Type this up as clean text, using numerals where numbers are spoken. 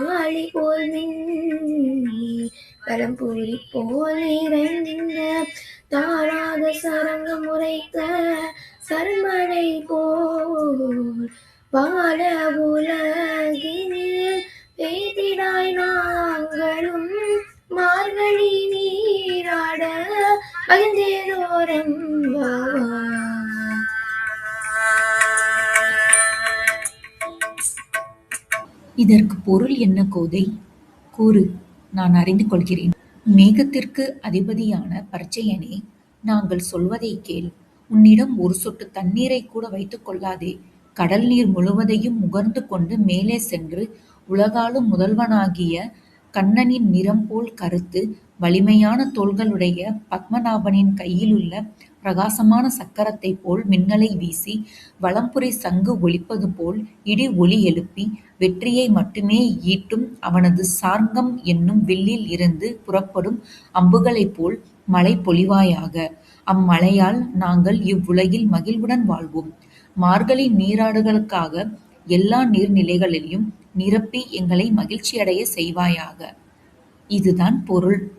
ஆழி போல் மின்னி பழம்புரி போல் நிறைந்த தாழாத சரங்கம் உரைத்த சர்மனை போல் வாழ உலகினில் பேதிடாய் நாங்களும் மார்கழி நீராட மகிழ்ந்தேரோரம் இதற்கு பொருள் என்ன கோதை? கூறு, நான் அறிந்து கொள்கிறேன். மேகத்திற்கு அதிபதியான பரச்சையனே, நாங்கள் சொல்வதைக் கேள். உன்னிடம் ஒரு சொட்டு தண்ணீரைக் கூட வைத்துக் கொள்ளாதே. கடல் நீர் முழுவதையும் முகர்ந்து கொண்டு மேலே சென்று உலகாளும் முதல்வனாகிய கண்ணனின் நிறம் போல் கருத்து, வலிமையான தோள்களுடைய பத்மநாபனின் கையிலுள்ள பிரகாசமான சக்கரத்தைப் போல் மின்னலை வீசி, வலம்புரி சங்கு ஒலிப்பது போல் இடி ஒலி எழுப்பி, வெற்றியை மட்டுமே ஈட்டும் அவனது சார்ங்கம் என்னும் வில்லில் இருந்து புறப்படும் அம்புகளைப் போல் மழை பொழிவாயாக. அம்மழையால் நாங்கள் இவ்வுலகில் மகிழ்வுடன் வாழ்வோம். மார்கழி நீராடலுக்காக எல்லா நீர்நிலைகளையும் நிரப்பி எங்களை மகிழ்ச்சியடையச் செய்வாயாக. இதுதான் பொருள்.